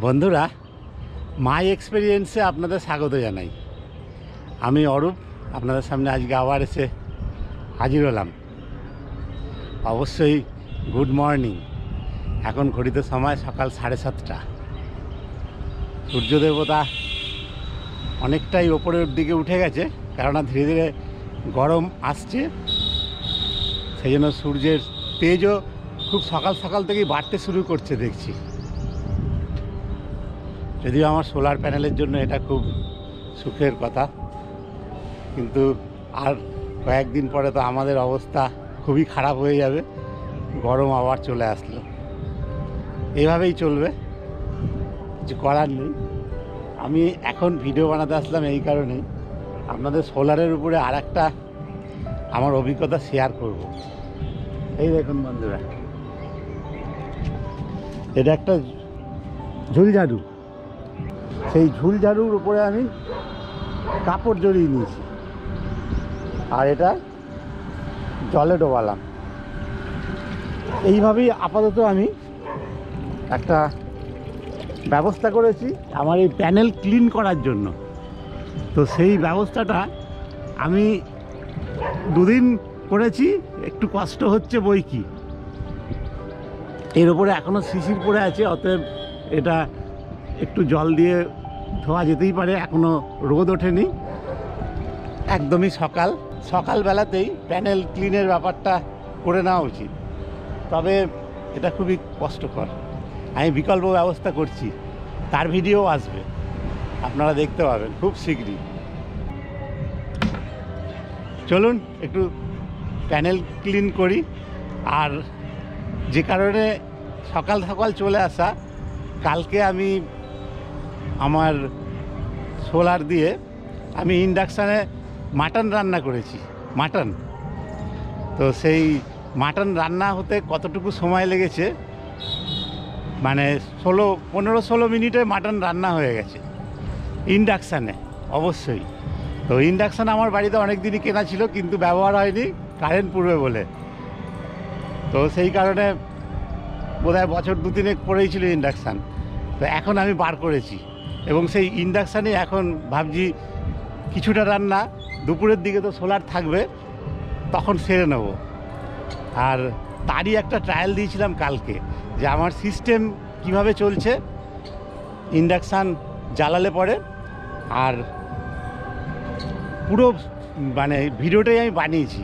বন্ধুরা, মাই এক্সপেরিয়েন্সে আপনাদের স্বাগত জানাই। আমি অরূপ আপনাদের সামনে আজকে আবার এসে হাজির হলাম। অবশ্যই গুড মর্নিং। এখন ঘড়িতে সময় সকাল 7:30। সূর্য দেবতা অনেকটাই ওপরের দিকে উঠে গেছে, কেননা ধীরে ধীরে গরম আসছে। সেই জন্য সূর্যের তেজও খুব সকাল সকাল থেকেই বাড়তে শুরু করছে দেখছি। যদিও আমার সোলার প্যানেলের জন্য এটা খুব সুখের কথা, কিন্তু আর কয়েকদিন পরে তো আমাদের অবস্থা খুবই খারাপ হয়ে যাবে। গরম আবার চলে আসলো, এভাবেই চলবে, কিছু করার নেই। আমি এখন ভিডিও বানাতে আসলাম এই কারণেই, আপনাদের সোলারের উপরে আর একটা আমার অভিজ্ঞতা শেয়ার করব। এই দেখুন বন্ধুরা, এটা একটা ঝুলঝাড়ু। সেই ঝুলঝাড়ুর উপরে আমি কাপড় জড়িয়ে নিয়েছি, আর এটা জলে ডোবালাম। এইভাবেই আপাতত আমি একটা ব্যবস্থা করেছি আমার এই প্যানেল ক্লিন করার জন্য। তো সেই ব্যবস্থাটা আমি 2 দিন করেছি, একটু কষ্ট হচ্ছে বই কি। এর উপরে এখনও শিশির পড়ে আছে, অতএব এটা একটু জল দিয়ে ধোয়া যেতেই পারে। এখনও রোদ ওঠেনি, একদমই সকালবেলাতেই প্যানেল ক্লিনের ব্যাপারটা করে নেওয়া উচিত। তবে এটা খুবই কষ্টকর। আমি বিকল্প ব্যবস্থা করছি, তার ভিডিও আসবে, আপনারা দেখতে পাবেন খুব শীঘ্রই। চলুন একটু প্যানেল ক্লিন করি। আর যে কারণে সকাল সকাল চলে আসা, কালকে আমি আমার সোলার দিয়ে আমি ইন্ডাকশানে মাটন রান্না করেছি। মাটন, তো সেই মাটন রান্না হতে কতটুকু সময় লেগেছে, মানে 15-16 মিনিটে মাটন রান্না হয়ে গেছে ইন্ডাকশানে। অবশ্যই, তো ইন্ডাকশান আমার বাড়িতে অনেক দিনই কেনা ছিল, কিন্তু ব্যবহার হয়নি কারেন্ট পুড়বে বলে। তো সেই কারণে বোধহয় বছর 2-3 পরেই ছিল ইন্ডাকশান। তো এখন আমি বার করেছি, এবং সেই ইন্ডাকশানে এখন ভাবছি কিছুটা রান্না দুপুরের দিকে তো সোলার থাকবে, তখন সেরে নেব। আর তারই একটা ট্রায়াল দিয়েছিলাম কালকে, যে আমার সিস্টেম কিভাবে চলছে ইন্ডাকশান জ্বালালে পরে। আর পুরো মানে ভিডিওটাই আমি বানিয়েছি,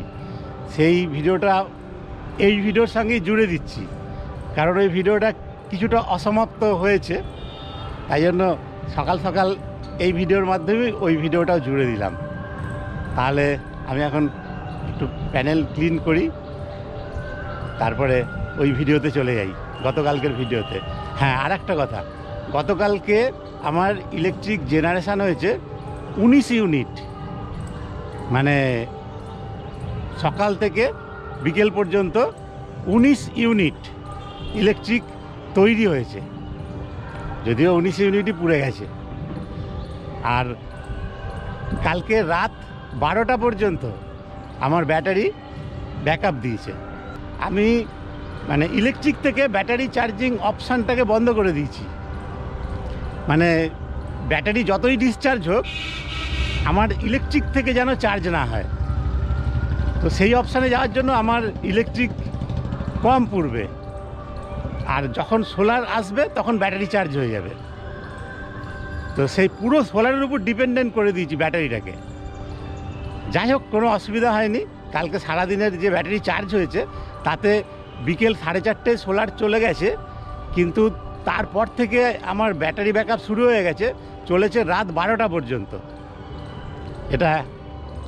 সেই ভিডিওটা এই ভিডিওর সঙ্গেই জুড়ে দিচ্ছি, কারণ ওই ভিডিওটা কিছুটা অসমাপ্ত হয়েছে। তাই জন্য সকাল সকাল এই ভিডিওর মাধ্যমে ওই ভিডিওটাও জুড়ে দিলাম। তাহলে আমি এখন একটু প্যানেল ক্লিন করি, তারপরে ওই ভিডিওতে চলে যাই, গতকালকের ভিডিওতে। হ্যাঁ, আর একটা কথা, গতকালকে আমার ইলেকট্রিক জেনারেশান হয়েছে 19 ইউনিট। মানে সকাল থেকে বিকেল পর্যন্ত 19 ইউনিট ইলেকট্রিক তৈরি হয়েছে, যদিও 19 ইউনিটই পুড়ে গেছে। আর কালকে রাত 12টা পর্যন্ত আমার ব্যাটারি ব্যাকআপ দিয়েছে। আমি মানে ইলেকট্রিক থেকে ব্যাটারি চার্জিং অপশানটাকে বন্ধ করে দিয়েছি। মানে ব্যাটারি যতই ডিসচার্জ হোক, আমার ইলেকট্রিক থেকে যেন চার্জ না হয়। তো সেই অপশানে যাওয়ার জন্য আমার ইলেকট্রিক কম পুড়বে, আর যখন সোলার আসবে তখন ব্যাটারি চার্জ হয়ে যাবে। তো সেই পুরো সোলারের উপর ডিপেন্ডেন্ট করে দিয়েছি ব্যাটারিটাকে। যাই হোক, কোনো অসুবিধা হয়নি। কালকে সারাদিনের যে ব্যাটারি চার্জ হয়েছে, তাতে বিকেল 4:30 সোলার চলে গেছে, কিন্তু তারপর থেকে আমার ব্যাটারি ব্যাকআপ শুরু হয়ে গেছে, চলেছে রাত 12টা পর্যন্ত। এটা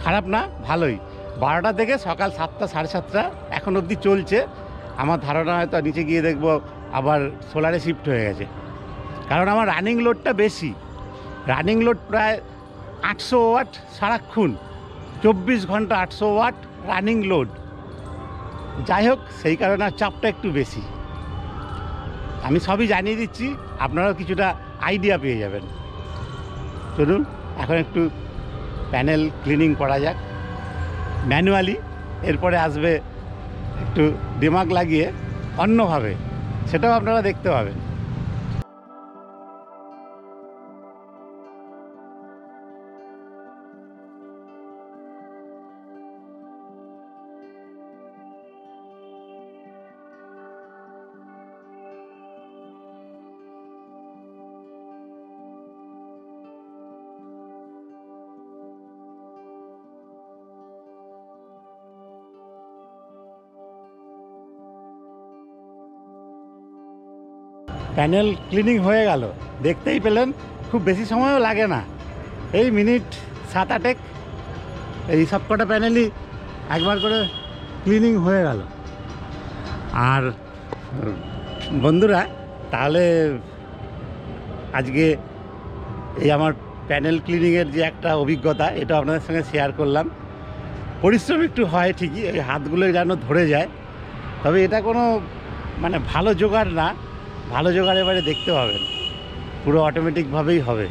খারাপ না, ভালোই। 12টা থেকে সকাল 7টা 7:30 এখন অবধি চলছে। আমার ধারণা হয়তো নিচে গিয়ে দেখব আবার সোলারে শিফট হয়ে গেছে, কারণ আমার রানিং লোডটা বেশি। রানিং লোড প্রায় 800 ওয়াট সারাক্ষণ, 24 ঘন্টা 800 ওয়াট রানিং লোড। যাই হোক, সেই কারণে চাপটা একটু বেশি। আমি সবই জানিয়ে দিচ্ছি, আপনারাও কিছুটা আইডিয়া পেয়ে যাবেন। চলুন এখন একটু প্যানেল ক্লিনিং করা যাক ম্যানুয়ালি। এরপরে আসবে একটু দিমাগ লাগিয়ে অন্যভাবে, সেটাও আপনারা দেখতে পাবেন। প্যানেল ক্লিনিং হয়ে গেল, দেখতেই পেলেন। খুব বেশি সময়ও লাগে না, এই মিনিট 7-8 এই সব কটা প্যানেলই একবার করে ক্লিনিং হয়ে গেল। আর বন্ধুরা, তাহলে আজকে এই আমার প্যানেল ক্লিনিংয়ের যে একটা অভিজ্ঞতা, এটা আপনাদের সঙ্গে শেয়ার করলাম। পরিশ্রম একটু হয় ঠিকই, এই হাতগুলো যেন ধরে যায়, তবে এটা কোনো মানে ভালো জোগাড় না। ভালো জোগাড় এবারে দেখতে পাবেন, পুরো অটোমেটিকভাবেই হবে,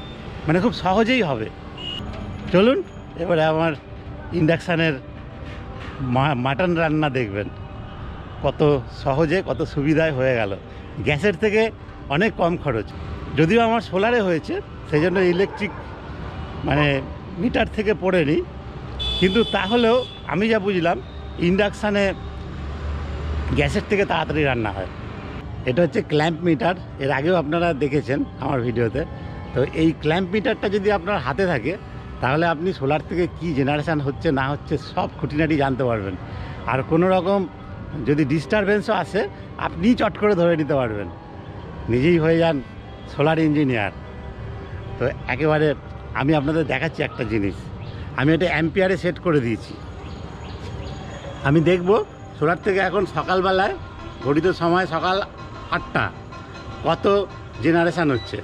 মানে খুব সহজেই হবে। চলুন এবারে আমার ইন্ডাকশানের মাটন রান্না দেখবেন, কত সহজে কত সুবিধায় হয়ে গেল। গ্যাসের থেকে অনেক কম খরচ, যদিও আমার সোলারে হয়েছে, সেই জন্য ইলেকট্রিক মানে মিটার থেকে পড়েনি, কিন্তু তাহলেও আমি যা বুঝলাম ইন্ডাকশানে গ্যাসের থেকে তাড়াতাড়ি রান্না হয়। এটা হচ্ছে ক্ল্যাম্প মিটার, এর আগেও আপনারা দেখেছেন আমার ভিডিওতে। তো এই ক্ল্যাম্প মিটারটা যদি আপনার হাতে থাকে, তাহলে আপনি সোলার থেকে কি জেনারেশান হচ্ছে না হচ্ছে সব খুঁটিনাটি জানতে পারবেন। আর কোনো রকম যদি ডিস্টারবেন্সও আসে, আপনি চট করে ধরে নিতে পারবেন, নিজেই হয়ে যান সোলার ইঞ্জিনিয়ার। তো একেবারে আমি আপনাদের দেখাচ্ছি একটা জিনিস। আমি এটা অ্যাম্পিয়ারে সেট করে দিয়েছি। আমি দেখব সোলার থেকে এখন সকালবেলায়, ঘড়িত সময় সকাল 8টা, কত জেনারেশান হচ্ছে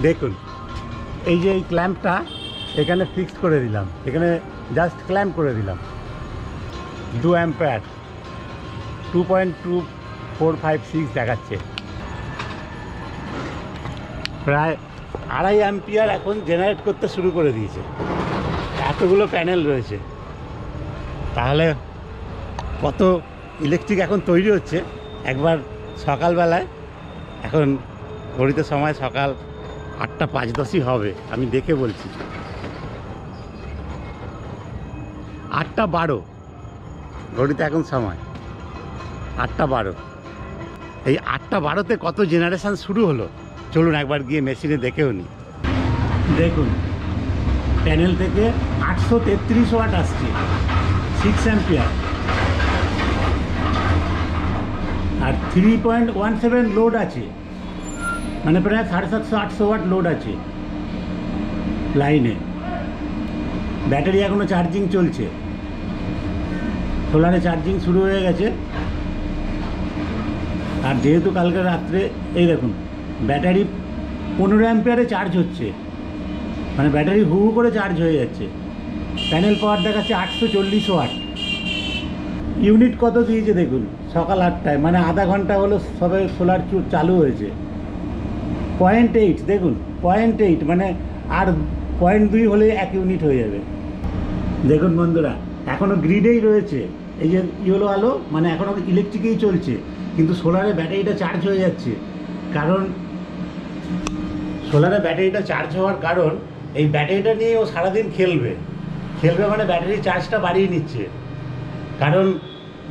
দেখুন। এই যে এই ক্ল্যাম্পটা এখানে ফিক্স করে দিলাম, এখানে জাস্ট ক্ল্যাম্প করে দিলাম। 2 অ্যাম্পিয়ার 2.2456 দেখাচ্ছে, প্রায় 2.5 অ্যাম্পিয়ার এখন জেনারেট করতে শুরু করে দিয়েছে। এতগুলো প্যানেল রয়েছে, তাহলে কত ইলেকট্রিক এখন তৈরি হচ্ছে একবার সকালবেলায়। এখন ঘড়িতে সময় সকাল 8:05 হবে, আমি দেখে বলছি 8:12 ঘড়িতে এখন সময় 8:12। এই 8:12-তে কত জেনারেশান শুরু হলো, চলুন একবার গিয়ে মেশিনে দেখেও নিই। দেখুন প্যানেল থেকে 833 ওয়াট আসছে, 6 অ্যাম্পিয়ার, আর 3.17 লোড আছে, মানে প্রায় 750-800 ওয়াট লোড আছে লাইনে। ব্যাটারি এখনও চার্জিং চলছে, সোলারে চার্জিং শুরু হয়ে গেছে। আর যেহেতু কালকে রাত্রে এই দেখুন ব্যাটারি 15 অ্যাম্পিয়ারে চার্জ হচ্ছে, মানে ব্যাটারি হু হু করে চার্জ হয়ে যাচ্ছে। প্যানেল পাওয়ার দেখাচ্ছে 840 ওয়াট। ইউনিট কত দিয়েছে দেখুন, সকাল 8টায়, মানে আধা ঘন্টা হলো সবে সোলার চালু হয়েছে। 0.8 দেখুন, 0.8 মানে আর 0.2 হলে 1 ইউনিট হয়ে যাবে। দেখুন বন্ধুরা, এখনও গ্রিডেই রয়েছে, এই যে ইয়েলো আলো মানে এখনও ইলেকট্রিকেই চলছে, কিন্তু সোলারে ব্যাটারিটা চার্জ হয়ে যাচ্ছে। কারণ সোলারে ব্যাটারিটা চার্জ হওয়ার কারণ, এই ব্যাটারিটা নিয়ে ও সারাদিন খেলবে মানে ব্যাটারি চার্জটা বাড়িয়ে নিচ্ছে। কারণ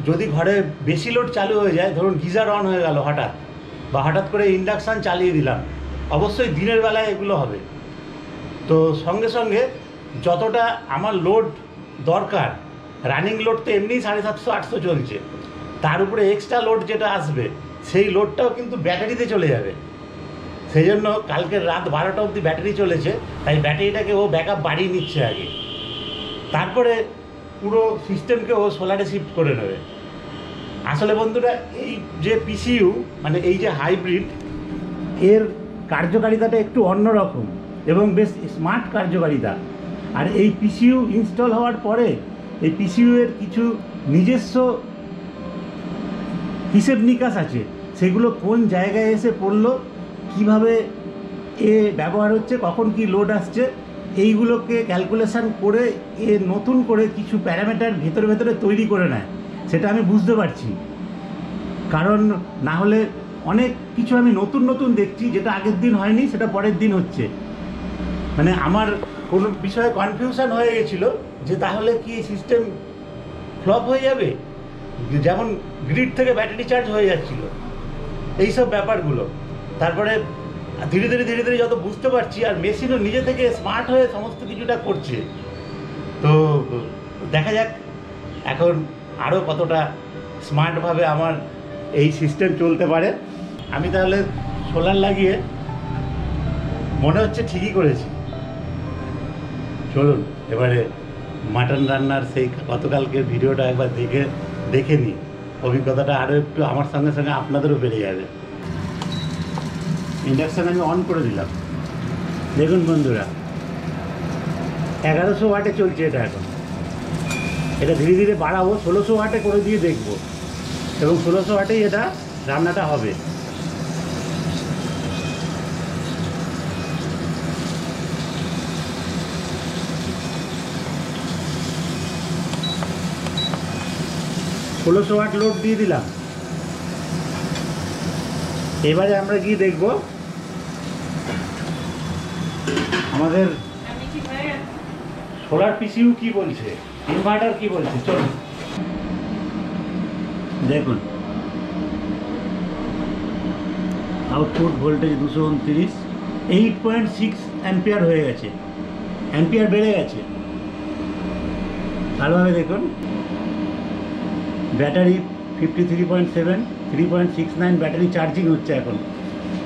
যদি ঘরে বেশি লোড চালু হয়ে যায়, ধরুন গিজার অন হয়ে গেল হঠাৎ, বা হঠাৎ করে ইন্ডাকশান চালিয়ে দিলাম, অবশ্যই দিনের বেলায় এগুলো হবে। তো সঙ্গে সঙ্গে যতটা আমার লোড দরকার, রানিং লোড তো এমনিই 750-800 চলছে, তার উপরে এক্সট্রা লোড যেটা আসবে, সেই লোডটাও কিন্তু ব্যাটারিতে চলে যাবে। সেই জন্য কালকের রাত 12টা অবধি ব্যাটারি চলেছে, তাই ব্যাটারিটাকে ও ব্যাকআপ বাড়িয়ে নিচ্ছে আগে, তারপরে পুরো সিস্টেমকে ও সোলারে শিফট করে নেবে। আসলে বন্ধুরা, এই যে পিসিইউ মানে এই যে হাইব্রিড, এর কার্যকারিতাটা একটু অন্যরকম এবং বেশ স্মার্ট কার্যকারিতা। আর এই পিসিইউ ইনস্টল হওয়ার পরে এই পিসিইউ এর কিছু নিজস্ব হিসেব নিকাশ আছে, সেগুলো কোন জায়গায় এসে পড়লো, কিভাবে এ ব্যবহার হচ্ছে, কখন কি লোড আসছে, এইগুলোকে ক্যালকুলেশান করে এ নতুন করে কিছু প্যারামিটার ভেতরে ভেতরে তৈরি করে নেয়। সেটা আমি বুঝতে পারছি, কারণ না হলে অনেক কিছু আমি নতুন নতুন দেখছি, যেটা আগের দিন হয়নি সেটা পরের দিন হচ্ছে। মানে আমার কোনো বিষয়ে কনফিউশন হয়ে গেছিলো যে তাহলে কি সিস্টেম ফ্লপ হয়ে যাবে, যেমন গ্রিড থেকে ব্যাটারি চার্জ হয়ে যাচ্ছিল, এইসব ব্যাপারগুলো। তারপরে ধীরে ধীরে যত বুঝতে পারছি, আর মেশিনও নিজে থেকে স্মার্ট হয়ে সমস্ত কিছুটা করছে। তো দেখা যাক এখন আরও কতটা স্মার্টভাবে আমার এই সিস্টেম চলতে পারে। আমি তাহলে সোলার লাগিয়ে মনে হচ্ছে ঠিকই করেছি। চলুন এবারে মাটন রান্নার সেই গতকালকের ভিডিওটা একবার দেখে নিই, অভিজ্ঞতাটা আরও একটু আমার সঙ্গে সঙ্গে আপনাদেরও বেড়ে যাবে। ইন্ডাকশান আমি অন করে দিলাম। দেখুন বন্ধুরা, 1100 ওয়াটে চলছে এটা। এখন এটা ধীরে ধীরে বাড়াবো, 1600 ওয়াটে করে দিয়ে দেখব, এবং 1600 ওয়াটেই এটা রান্নাটা হবে। ষোলোশো ওয়াট লোড দিয়ে দিলাম। এবারে আমরা গিয়ে দেখব আমাদের সোলার পিসিউ কি বলছে, ইনভার্টার কি বলছে। চলুন দেখুন, আউটপুট ভোল্টেজ 229, 8.6 অ্যাম্পিয়ার হয়ে গেছে, অ্যাম্পিয়ার বেড়ে গেছে। ভালোভাবে দেখুন, ব্যাটারি 53.7, 3.69 ব্যাটারি চার্জিং হচ্ছে। এখন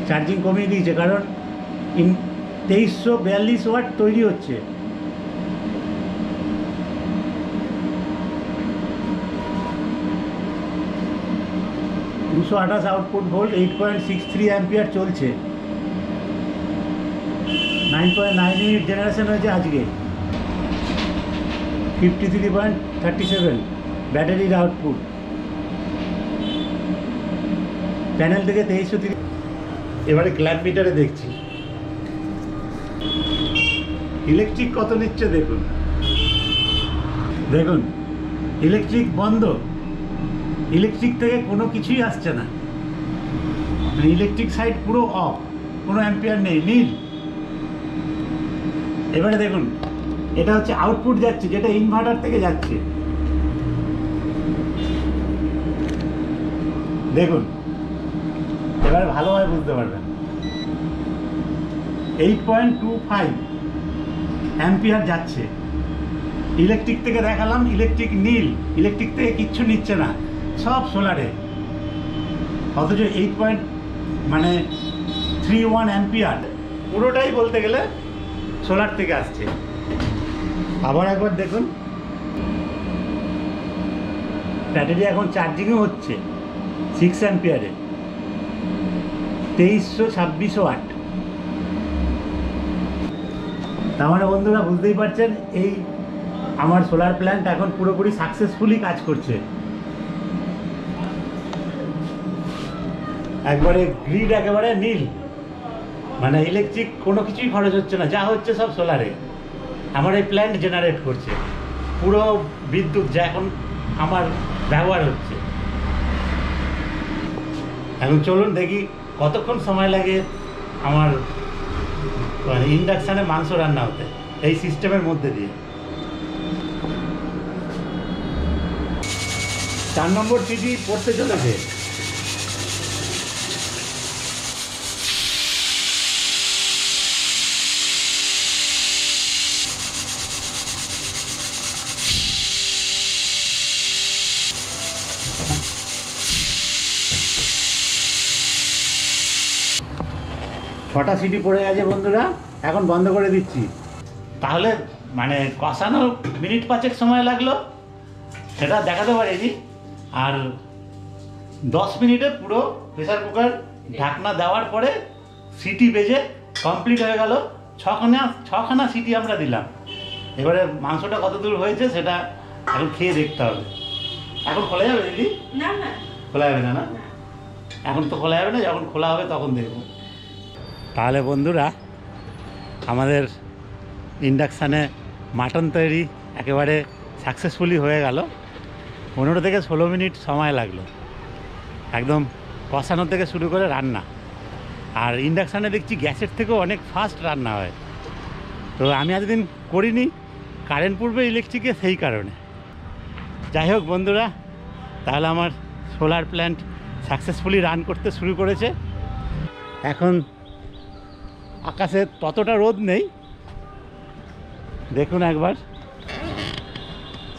চার্জিং কমিয়ে দিয়েছে, কারণ 2342 ওয়াট তৈরি হচ্ছে। $228 আউটপুট ভোল্ট, 8.63 অ্যাম্পিয়ার চলছে। 9.98 জেনারেশন হয়েছে আজকে। 53.37 ব্যাটারির আউটপুট। প্যানেল থেকে 2330। এবারে ক্ল্যাম্প মিটারে দেখছি ইলেকট্রিক কত নিচ্ছে। দেখুন দেখুন, ইলেকট্রিক বন্ধ, ইলেকট্রিক থেকে কোনো কিছুই আসছে না, মানে ইলেকট্রিক সাইড পুরো অফ, কোনো অ্যাম্পিয়ার নেই, নীল। এবারে দেখুন, এটা হচ্ছে আউটপুট যাচ্ছে, যেটা ইনভার্টার থেকে যাচ্ছে। দেখুন, এবারে ভালোভাবে বুঝতে পারবেন। 8.25 অ্যাম্পিয়ার যাচ্ছে। ইলেকট্রিক থেকে দেখালাম, ইলেকট্রিক নীল, ইলেকট্রিক থেকে কিচ্ছু নিচ্ছে না, সব সোলারে। অথচ 8.31 অ্যাম্পিয়ার পুরোটাই বলতে গেলে সোলার থেকে আসছে। আবার একবার দেখুন, ব্যাটারি এখন চার্জিংও হচ্ছে 6 অ্যাম্পিয়ারে, 2326 ওয়াট। তার মানে বন্ধুরা বুঝতেই পারছেন, এই আমার সোলার প্ল্যান্ট এখন পুরোপুরি সাকসেসফুলি কাজ করছে। একবারে গ্রিড একেবারে নীল, মানে ইলেকট্রিক কোনো কিছুই খরচ হচ্ছে না, যা হচ্ছে সব সোলারে। আমার এই প্ল্যান্ট জেনারেট করছে পুরো বিদ্যুৎ, যা এখন আমার ব্যবহার হচ্ছে। এখন চলুন দেখি কতক্ষণ সময় লাগে আমার মানে ইন্ডাকশানে মাংস রান্না হতে, এই সিস্টেমের মধ্যে দিয়ে। 4 নম্বর সিটি পড়তে চলেছে। ছটা সিটি পড়ে গেছে বন্ধুরা, এখন বন্ধ করে দিচ্ছি। তাহলে মানে কষানো মিনিট 5 সময় লাগলো, সেটা দেখাতে পারিনি। আর 10 মিনিটে পুরো প্রেসার কুকার ঢাকনা দেওয়ার পরে সিটি বেজে কমপ্লিট হয়ে গেল। ছখানা সিটি আমরা দিলাম। এবারে মাংসটা কত দূর হয়েছে সেটা এখন খেয়ে দেখতে হবে। এখন খোলা যাবে দিদি? না না, খোলা যাবে না। না, এখন তো খোলা যাবে না, যখন খোলা হবে তখন দেখবো। তাহলে বন্ধুরা, আমাদের ইন্ডাকশানে মাটন তৈরি একেবারে সাকসেসফুলি হয়ে গেল। 15 থেকে 16 মিনিট সময় লাগলো, একদম কষানো থেকে শুরু করে রান্না। আর ইন্ডাকশানে দেখছি গ্যাসের থেকেও অনেক ফাস্ট রান্না হয়। তো আমি এতদিন করিনি, কারেন্ট পূর্বে ইলেকট্রিকে, সেই কারণে। যাই হোক বন্ধুরা, তাহলে আমার সোলার প্ল্যান্ট সাকসেসফুলি রান করতে শুরু করেছে। এখন আকাশে ততটা রোদ নেই, দেখুন একবার,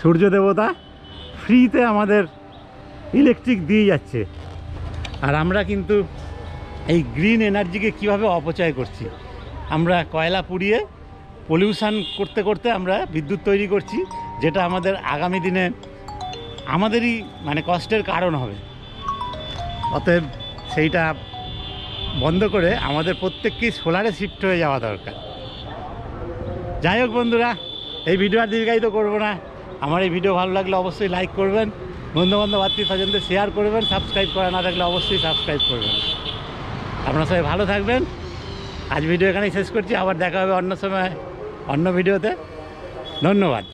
সূর্য দেবতা ফ্রিতে আমাদের ইলেকট্রিক দিয়ে যাচ্ছে। আর আমরা কিন্তু এই গ্রিন এনার্জিকে কিভাবে অপচয় করছি। আমরা কয়লা পুড়িয়ে পলিউশান করতে করতে আমরা বিদ্যুৎ তৈরি করছি, যেটা আমাদের আগামী দিনে আমাদেরই মানে কষ্টের কারণ হবে। অতএব সেইটা বন্ধ করে আমাদের প্রত্যেককেই সোলারে শিফট হয়ে যাওয়া দরকার। যাই হোক বন্ধুরা, এই ভিডিও আর দীর্ঘায়িত করবো না। আমার এই ভিডিও ভালো লাগলে অবশ্যই লাইক করবেন, বন্ধুবান্ধব আত্মীয় স্বজনদের শেয়ার করবেন, সাবস্ক্রাইব করা না থাকলে অবশ্যই সাবস্ক্রাইব করবেন। আপনারা সবাই ভালো থাকবেন। আজ ভিডিও এখানেই শেষ করছি, আবার দেখা হবে অন্য সময় অন্য ভিডিওতে। ধন্যবাদ।